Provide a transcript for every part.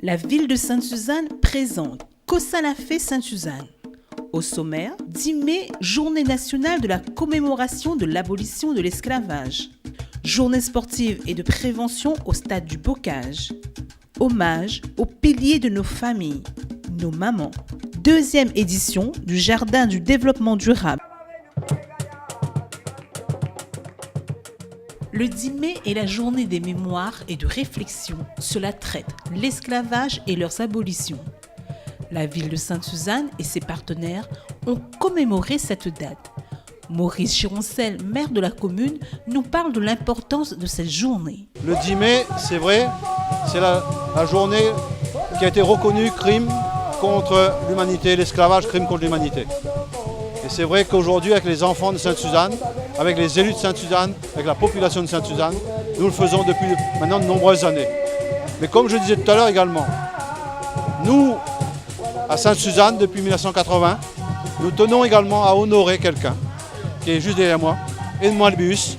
La ville de Sainte-Suzanne présente Kosalafé Sainte-Suzanne. Au sommaire, 10 mai, journée nationale de la commémoration de l'abolition de l'esclavage. Journée sportive et de prévention au stade du Bocage. Hommage aux piliers de nos familles, nos mamans. Deuxième édition du Jardin du développement durable. Le 10 mai est la journée des mémoires et de réflexion sur la traite, l'esclavage et leurs abolitions. La ville de Sainte-Suzanne et ses partenaires ont commémoré cette date. Maurice Chironcel, maire de la commune, nous parle de l'importance de cette journée. Le 10 mai, c'est vrai, c'est la journée qui a été reconnue crime contre l'humanité, l'esclavage, crime contre l'humanité. Et c'est vrai qu'aujourd'hui, avec les enfants de Sainte-Suzanne, avec les élus de Sainte-Suzanne, avec la population de Sainte-Suzanne, nous le faisons depuis maintenant de nombreuses années. Mais comme je disais tout à l'heure également, nous, à Sainte-Suzanne, depuis 1980, nous tenons également à honorer quelqu'un qui est juste derrière moi, Edmond Albius.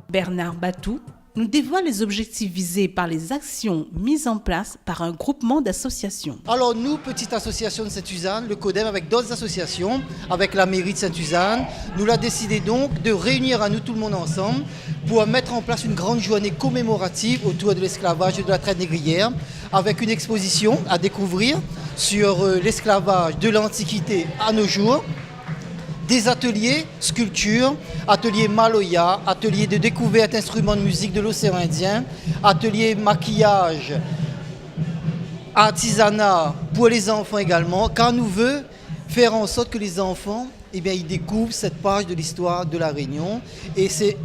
Bernard Batou nous dévoile les objectifs visés par les actions mises en place par un groupement d'associations. Alors nous, petite association de Sainte-Suzanne, le CODEM avec d'autres associations, avec la mairie de Sainte-Suzanne, nous avons décidé donc de réunir à nous tout le monde ensemble pour mettre en place une grande journée commémorative autour de l'esclavage et de la traite négrière, avec une exposition à découvrir sur l'esclavage de l'Antiquité à nos jours, des ateliers sculpture, ateliers Maloya, ateliers de découverte d'instruments de musique de l'océan Indien, ateliers maquillage, artisanat pour les enfants également, car nous veut faire en sorte que les enfants ils découvrent cette page de l'histoire de la Réunion. Et c'est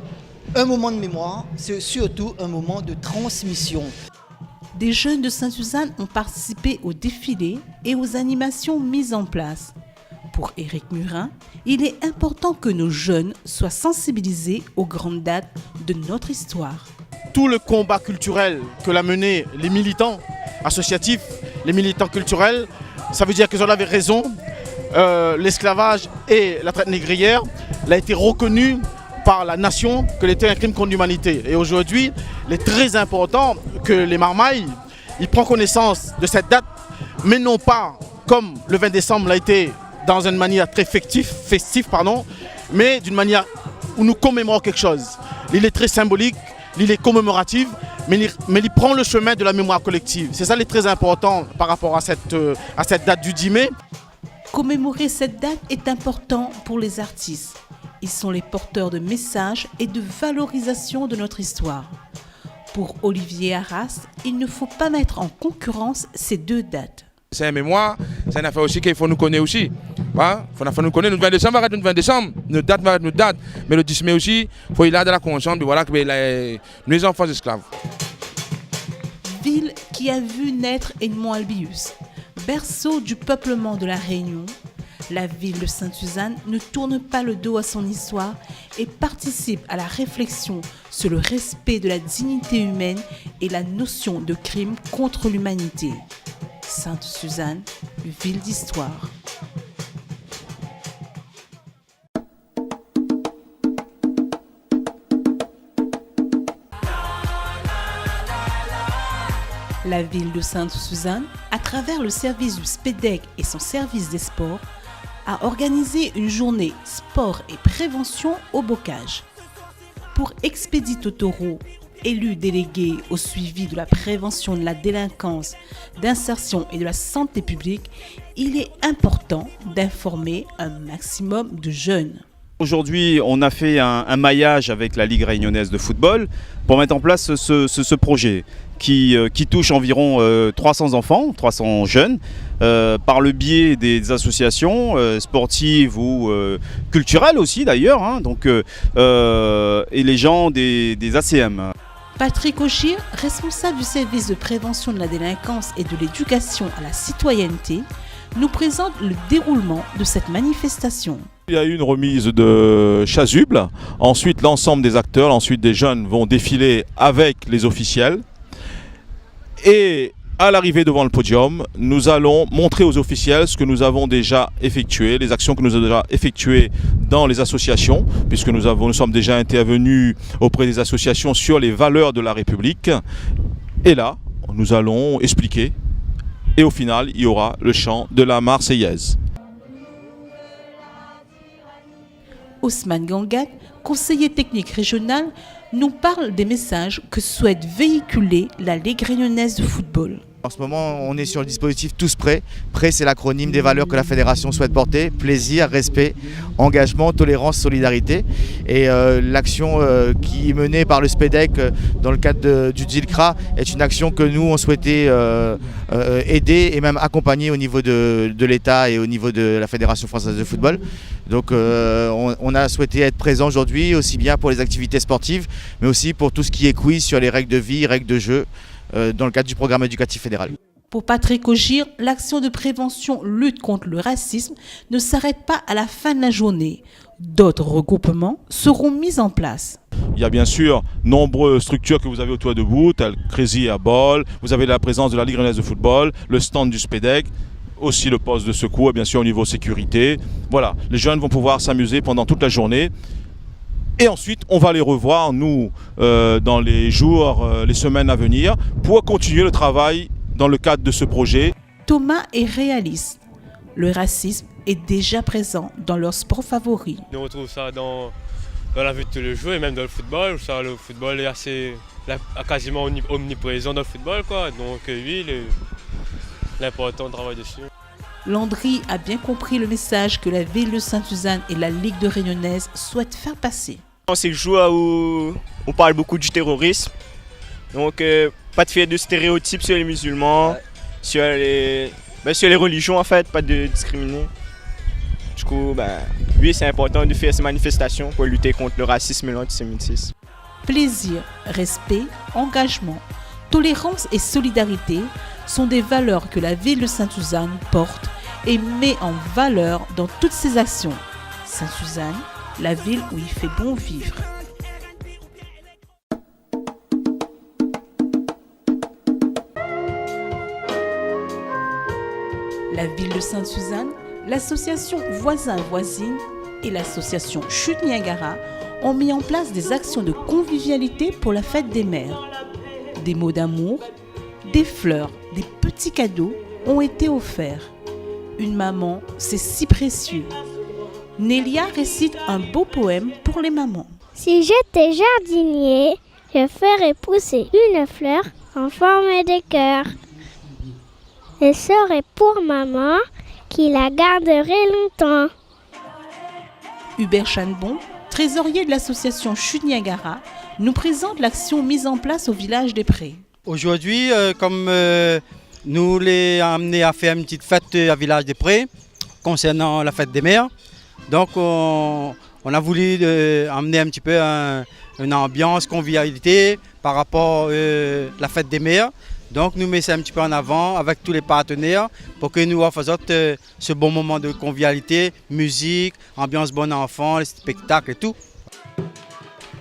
un moment de mémoire, c'est surtout un moment de transmission. Des jeunes de Sainte-Suzanne ont participé au défilé et aux animations mises en place. Pour Éric Murin, il est important que nos jeunes soient sensibilisés aux grandes dates de notre histoire. Tout le combat culturel que l'ont mené les militants associatifs, les militants culturels, ça veut dire qu'ils en avaient raison. L'esclavage et la traite négrière a été reconnu par la nation que c'était un crime contre l'humanité. Et aujourd'hui, il est très important que les Marmailles ils prennent connaissance de cette date, mais non pas comme le 20 décembre l'a été dans une manière très festive, mais d'une manière où nous commémorons quelque chose. Il est très symbolique, il est commémoratif, mais il prend le chemin de la mémoire collective. C'est ça qui est très important par rapport à cette date du 10 mai. Commémorer cette date est important pour les artistes. Ils sont les porteurs de messages et de valorisation de notre histoire. Pour Olivier Arras, il ne faut pas mettre en concurrence ces deux dates. C'est une mémoire, c'est une affaire aussi qu'il faut nous connaître aussi. Il faut nous connaître, le 20 décembre va être le 20 décembre, notre date va être notre date. Mais le 10 mai aussi, il faut y aller dans la conscience de voilà, que les enfants esclaves. Ville qui a vu naître Edmond Albius, berceau du peuplement de la Réunion, la ville de Sainte-Suzanne ne tourne pas le dos à son histoire et participe à la réflexion sur le respect de la dignité humaine et la notion de crime contre l'humanité. Sainte-Suzanne, ville d'histoire. La ville de Sainte-Suzanne, à travers le service du SPEDEC et son service des sports, a organisé une journée sport et prévention au Bocage. Pour Expédito Toro, élu délégué au suivi de la prévention de la délinquance, d'insertion et de la santé publique, il est important d'informer un maximum de jeunes. Aujourd'hui, on a fait un maillage avec la Ligue réunionnaise de football pour mettre en place ce projet qui touche environ 300 enfants, 300 jeunes, par le biais des associations sportives ou culturelles aussi d'ailleurs, et les gens des ACM. Patrick Auchir, responsable du service de prévention de la délinquance et de l'éducation à la citoyenneté, nous présente le déroulement de cette manifestation. Il y a eu une remise de chasubles, ensuite l'ensemble des acteurs, ensuite des jeunes vont défiler avec les officiels et à l'arrivée devant le podium, nous allons montrer aux officiels ce que nous avons déjà effectué, les actions que nous avons déjà effectuées dans les associations, puisque nous sommes déjà intervenus auprès des associations sur les valeurs de la République. Et là, nous allons expliquer Et au final, il y aura le chant de la Marseillaise. Ousmane Gangat, conseiller technique régional, nous parle des messages que souhaite véhiculer la Ligue réunionnaise de football. En ce moment, on est sur le dispositif Tous Prêts. Prêt, c'est l'acronyme des valeurs que la fédération souhaite porter. Plaisir, respect, engagement, tolérance, solidarité. Et l'action qui est menée par le SPEDEC dans le cadre du DILCRA est une action que nous, on souhaitait aider et même accompagner au niveau de l'État et au niveau de la Fédération française de football. Donc on a souhaité être présent aujourd'hui, aussi bien pour les activités sportives, mais aussi pour tout ce qui est quiz sur les règles de vie, règles de jeu, dans le cadre du programme éducatif fédéral. Pour Patrick Ogir, l'action de prévention lutte contre le racisme ne s'arrête pas à la fin de la journée. D'autres regroupements seront mis en place. Il y a bien sûr nombreuses structures que vous avez autour de vous, telles Crazy à Bol, vous avez la présence de la Ligue réunionnaise de football, le stand du SPEDEC, aussi le poste de secours et bien sûr au niveau sécurité. Voilà, les jeunes vont pouvoir s'amuser pendant toute la journée. Et ensuite, on va les revoir, nous, dans les jours, les semaines à venir, pour continuer le travail dans le cadre de ce projet. Thomas est réaliste. Le racisme est déjà présent dans leur sport favori. On retrouve ça dans la vie de tous les jours et même dans le football. Ça, le football est quasiment omniprésent dans le football, quoi. Donc oui, l'important de travailler dessus. Landry a bien compris le message que la ville de Sainte-Suzanne et la Ligue de réunionnaise souhaitent faire passer. C'est le jour où on parle beaucoup du terrorisme. Donc pas de faire de stéréotypes sur les musulmans, sur les religions en fait, pas de discriminer. Du coup, oui, c'est important de faire ces manifestations pour lutter contre le racisme et l'antisémitisme. Plaisir, respect, engagement, tolérance et solidarité sont des valeurs que la ville de Sainte-Suzanne porte et met en valeur dans toutes ses actions. Sainte-Suzanne, la ville où il fait bon vivre. La ville de Sainte-Suzanne, l'association Voisins-Voisines et l'association Chute Niagara ont mis en place des actions de convivialité pour la fête des mères. Des mots d'amour, des fleurs, des petits cadeaux ont été offerts. Une maman, c'est si précieux. Nélia récite un beau poème pour les mamans. Si j'étais jardinier, je ferais pousser une fleur en forme de cœur. Elle serait pour maman qui la garderait longtemps. Hubert Chanbon, trésorier de l'association Chute Niagara, nous présente l'action mise en place au village des Prés. Aujourd'hui, comme nous l'avons amené à faire une petite fête à Village des Prés concernant la fête des mères. Donc on a voulu amener un petit peu une ambiance, convivialité par rapport à la fête des mères. Donc nous mettons ça un petit peu en avant avec tous les partenaires pour que nous fassions ce bon moment de convivialité, musique, ambiance bon enfant, les spectacles et tout.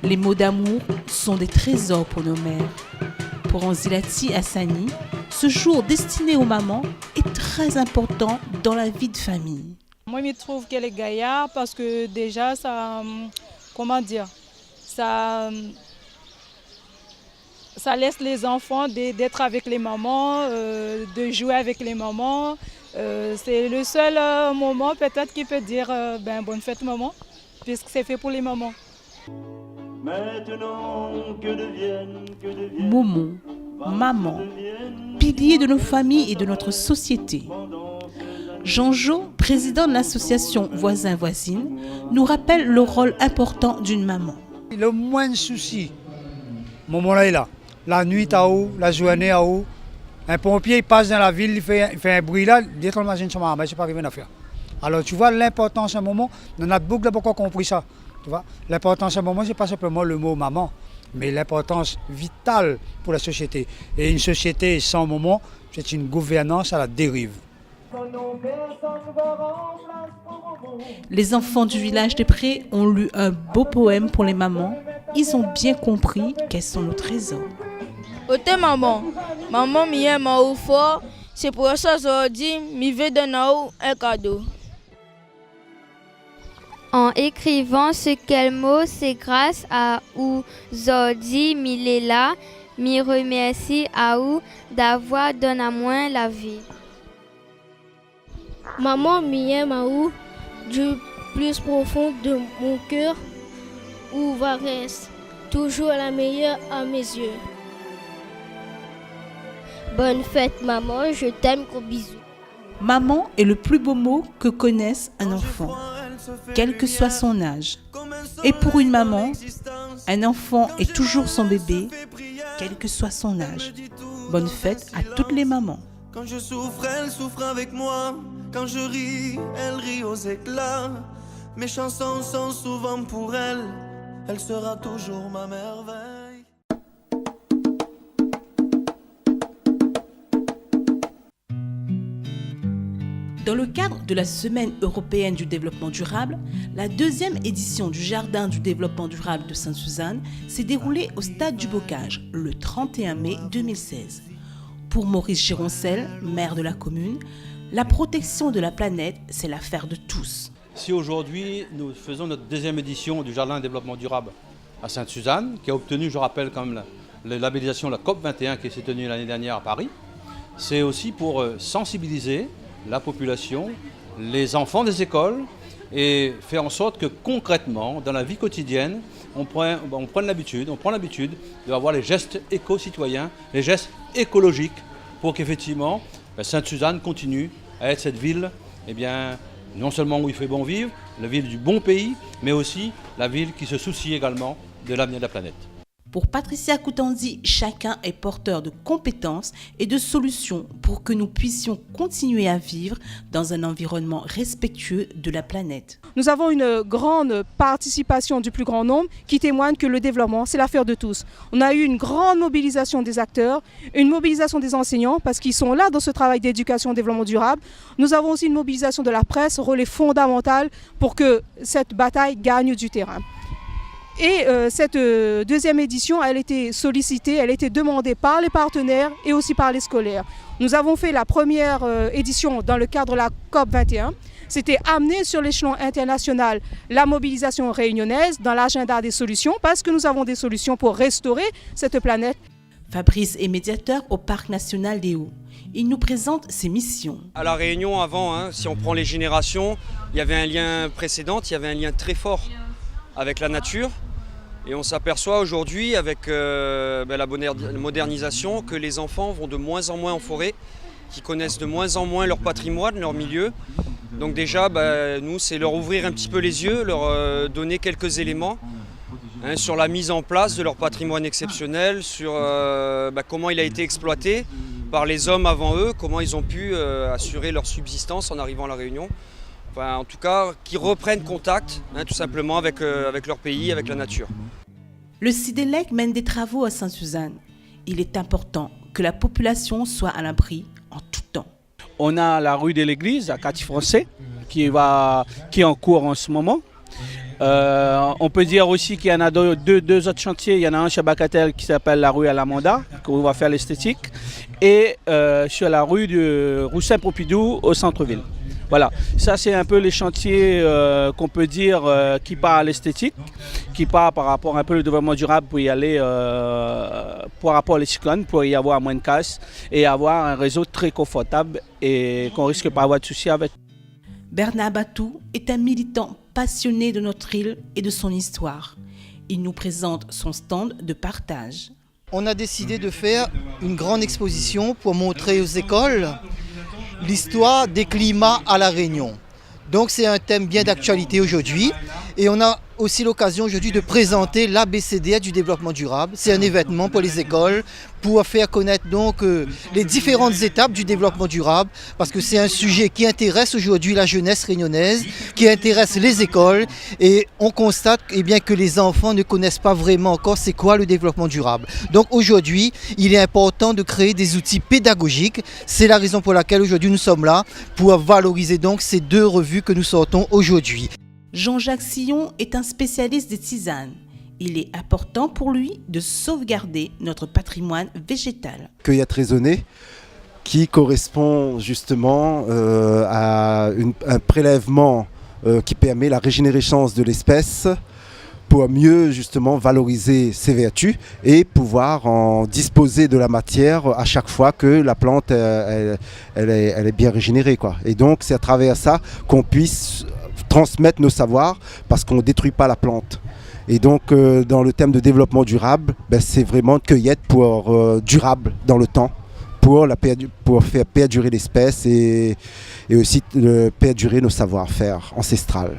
Les mots d'amour sont des trésors pour nos mères. Pour Anzilati Hassani, ce jour destiné aux mamans est très important dans la vie de famille. Moi, je trouve qu'elle est gaillarde parce que déjà, ça laisse les enfants d'être avec les mamans, de jouer avec les mamans. C'est le seul moment peut-être qui peut dire bonne fête maman, puisque c'est fait pour les mamans. Momon, maman, pilier de nos familles et de notre société. Jean-Jo, président de l'association Voisins-Voisines, nous rappelle le rôle important d'une maman. Le moins de soucis, maman là est là. La nuit à haut, la journée à haut. Un pompier il passe dans la ville, il fait un bruit là, il dit que je ne sais pas arrivé à faire. Alors tu vois l'importance à un moment, on a beaucoup compris ça. Tu vois, l'importance à un moment, ce n'est pas simplement le mot maman, mais l'importance vitale pour la société. Et une société sans maman, c'est une gouvernance à la dérive. Les enfants du village des Prés ont lu un beau poème pour les mamans. Ils ont bien compris qu'elles sont nos trésors. Ote maman m'y aime au fort, c'est pour ça aujourd'hui, m'y vais donner un cadeau. En écrivant ce quel mot, c'est grâce à vous aujourd'hui, m'y est là, m'y remercie à vous d'avoir donné à moi la vie. Maman m'y Maou, du plus profond de mon cœur, où va rester toujours la meilleure à mes yeux. Bonne fête maman, je t'aime, gros bisous. Maman est le plus beau mot que connaisse un enfant, quel que soit son âge. Et pour une maman, un enfant est toujours son bébé, quel que soit son âge. Bonne fête à toutes les mamans. Quand je souffre, elle souffre avec moi. Quand je ris, elle rit aux éclats. Mes chansons sont souvent pour elle. Elle sera toujours ma merveille. Dans le cadre de la Semaine européenne du développement durable, la deuxième édition du Jardin du développement durable de Sainte-Suzanne s'est déroulée au Stade du Bocage le 31 mai 2016. Pour Maurice Gironcel, maire de la commune, la protection de la planète, c'est l'affaire de tous. Si aujourd'hui nous faisons notre deuxième édition du Jardin du développement durable à Sainte-Suzanne, qui a obtenu, je rappelle, quand même la labellisation de la COP21 qui s'est tenue l'année dernière à Paris, c'est aussi pour sensibiliser la population, les enfants des écoles et faire en sorte que concrètement, dans la vie quotidienne, on prend l'habitude d'avoir les gestes éco-citoyens, les gestes écologiques pour qu'effectivement Sainte-Suzanne continue à être cette ville, non seulement où il fait bon vivre, la ville du bon pays, mais aussi la ville qui se soucie également de l'avenir de la planète. Pour Patricia Coutanzi, chacun est porteur de compétences et de solutions pour que nous puissions continuer à vivre dans un environnement respectueux de la planète. Nous avons une grande participation du plus grand nombre qui témoigne que le développement, c'est l'affaire de tous. On a eu une grande mobilisation des acteurs, une mobilisation des enseignants parce qu'ils sont là dans ce travail d'éducation et développement durable. Nous avons aussi une mobilisation de la presse, relais fondamental pour que cette bataille gagne du terrain. Et cette deuxième édition, elle a été sollicitée, elle a été demandée par les partenaires et aussi par les scolaires. Nous avons fait la première édition dans le cadre de la COP21. C'était amener sur l'échelon international la mobilisation réunionnaise dans l'agenda des solutions parce que nous avons des solutions pour restaurer cette planète. Fabrice est médiateur au Parc national des Hauts. Il nous présente ses missions. À La Réunion, avant, si on prend les générations, il y avait un lien précédent, il y avait un lien très fort avec la nature. Et on s'aperçoit aujourd'hui avec la modernisation que les enfants vont de moins en moins en forêt, qui connaissent de moins en moins leur patrimoine, leur milieu. Donc déjà, nous, c'est leur ouvrir un petit peu les yeux, leur donner quelques éléments sur la mise en place de leur patrimoine exceptionnel, sur comment il a été exploité par les hommes avant eux, comment ils ont pu assurer leur subsistance en arrivant à La Réunion. Enfin, en tout cas, qui reprennent contact tout simplement avec leur pays, avec la nature. Le CIDELEC mène des travaux à Sainte-Suzanne. Il est important que la population soit à l'abri en tout temps. On a la rue de l'église à Quartier Français qui est en cours en ce moment. On peut dire aussi qu'il y en a deux autres chantiers. Il y en a un chez Bacatel qui s'appelle la rue Alamanda, où on va faire l'esthétique, et sur la rue de Roussin-Pompidou au centre-ville. Voilà, ça c'est un peu les chantiers qu'on peut dire qui part à l'esthétique, qui part par rapport un peu au développement durable pour y aller par rapport aux cyclones, pour y avoir moins de casse et avoir un réseau très confortable et qu'on risque pas avoir de soucis avec. Bernard Batou est un militant passionné de notre île et de son histoire. Il nous présente son stand de partage. On a décidé de faire une grande exposition pour montrer aux écoles l'histoire des climats à La Réunion. Donc c'est un thème bien d'actualité aujourd'hui et on a aussi l'occasion aujourd'hui de présenter l'ABCDR du développement durable. C'est un événement pour les écoles pour faire connaître donc les différentes étapes du développement durable parce que c'est un sujet qui intéresse aujourd'hui la jeunesse réunionnaise, qui intéresse les écoles et on constate que les enfants ne connaissent pas vraiment encore c'est quoi le développement durable. Donc aujourd'hui, il est important de créer des outils pédagogiques. C'est la raison pour laquelle aujourd'hui nous sommes là pour valoriser donc ces deux revues que nous sortons aujourd'hui. Jean-Jacques Sillon est un spécialiste des tisanes. Il est important pour lui de sauvegarder notre patrimoine végétal. Cueillette raisonnée qui correspond justement à un prélèvement qui permet la régénérescence de l'espèce pour mieux justement valoriser ses vertus et pouvoir en disposer de la matière à chaque fois que la plante elle est bien régénérée, quoi. Et donc c'est à travers ça qu'on puisse transmettre nos savoirs parce qu'on ne détruit pas la plante. Et donc dans le thème de développement durable, c'est vraiment une cueillette pour durable dans le temps, pour faire perdurer l'espèce et aussi perdurer nos savoir-faire ancestrales.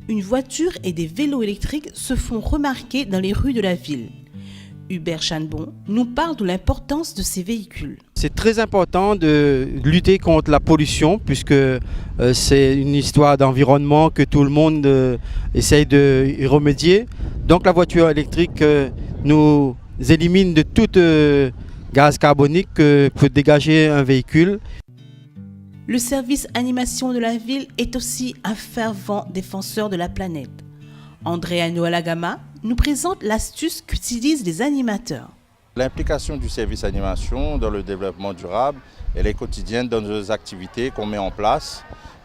Une voiture et des vélos électriques se font remarquer dans les rues de la ville. Hubert Chanbon nous parle de l'importance de ces véhicules. C'est très important de lutter contre la pollution puisque c'est une histoire d'environnement que tout le monde essaye de y remédier. Donc la voiture électrique nous élimine de tout gaz carbonique que peut dégager un véhicule. Le service animation de la ville est aussi un fervent défenseur de la planète. Andrea Noalagama nous présente l'astuce qu'utilisent les animateurs. L'implication du service animation dans le développement durable, elle est quotidienne dans nos activités qu'on met en place.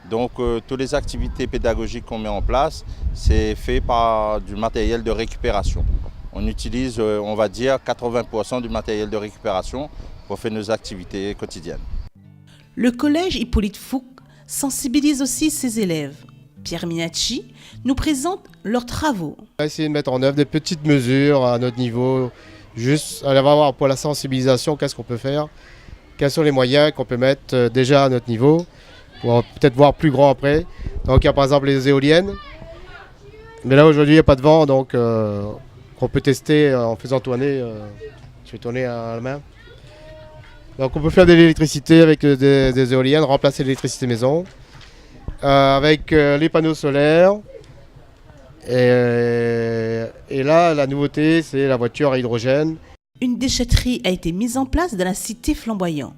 Donc toutes les activités pédagogiques qu'on met en place, c'est fait par du matériel de récupération. On utilise, on va dire, 80% du matériel de récupération pour faire nos activités quotidiennes. Le collège Hippolyte Fouque sensibilise aussi ses élèves. Pierre Minacci nous présente leurs travaux. On va essayer de mettre en œuvre des petites mesures à notre niveau, juste aller voir pour la sensibilisation, qu'est-ce qu'on peut faire, quels sont les moyens qu'on peut mettre déjà à notre niveau, pour peut-être voir plus grand après. Donc il y a par exemple les éoliennes, mais là aujourd'hui il n'y a pas de vent, donc on peut tester en faisant tourner, je vais tourner à la main. Donc on peut faire de l'électricité avec des éoliennes, remplacer l'électricité maison, avec les panneaux solaires. Et là, la nouveauté, c'est la voiture à hydrogène. Une déchetterie a été mise en place dans la cité Flamboyant.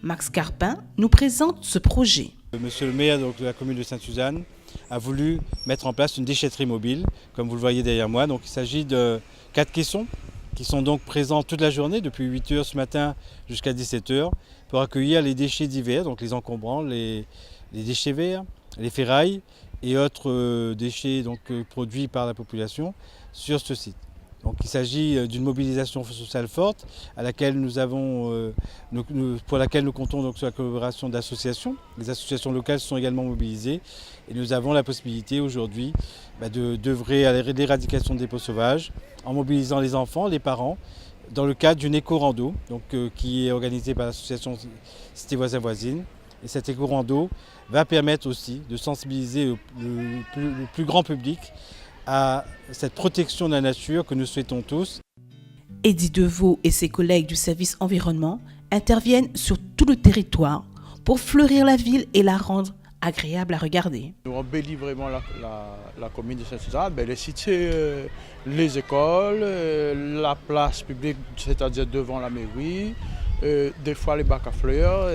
Max Carpin nous présente ce projet. Monsieur le maire de la commune de Sainte-Suzanne a voulu mettre en place une déchetterie mobile, comme vous le voyez derrière moi. Donc il s'agit de 4 caissons qui sont donc présents toute la journée, depuis 8 h ce matin jusqu'à 17 h, pour accueillir les déchets divers, donc les encombrants, les déchets verts, les ferrailles et autres déchets donc, produits par la population sur ce site. Donc il s'agit d'une mobilisation sociale forte à laquelle pour laquelle nous comptons donc sur la collaboration d'associations. Les associations locales sont également mobilisées et nous avons la possibilité aujourd'hui d'œuvrer à l'éradication des dépôts sauvages en mobilisant les enfants, les parents, dans le cadre d'une éco-rando qui est organisée par l'association Cité Voisins Voisines. Et cette éco-rando va permettre aussi de sensibiliser le plus grand public à cette protection de la nature que nous souhaitons tous. Eddy Deveau et ses collègues du service environnement interviennent sur tout le territoire pour fleurir la ville et la rendre agréable à regarder. Nous embellit vraiment la commune de Sainte-Suzanne, les cités, les écoles, la place publique, c'est-à-dire devant la mairie, des fois les bacs à fleurs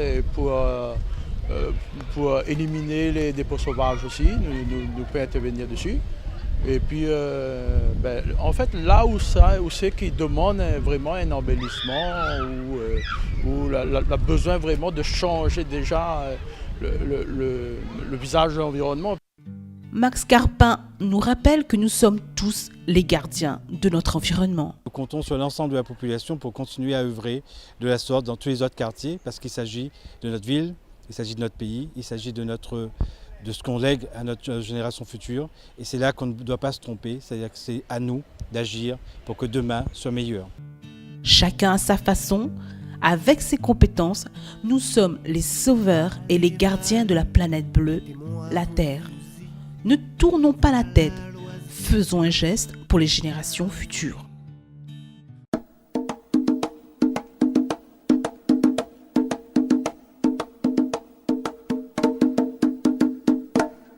pour éliminer les dépôts sauvages aussi, nous pouvons intervenir dessus. Et puis, en fait, là où c'est qui demande vraiment un embellissement, où la besoin vraiment de changer déjà le visage de l'environnement. Max Carpin nous rappelle que nous sommes tous les gardiens de notre environnement. Nous comptons sur l'ensemble de la population pour continuer à œuvrer de la sorte dans tous les autres quartiers, parce qu'il s'agit de notre ville, il s'agit de notre pays, il s'agit de ce qu'on lègue à notre génération future. Et c'est là qu'on ne doit pas se tromper, c'est-à-dire que c'est à nous d'agir pour que demain soit meilleur. Chacun à sa façon, avec ses compétences, nous sommes les sauveurs et les gardiens de la planète bleue, la Terre. Ne tournons pas la tête, faisons un geste pour les générations futures.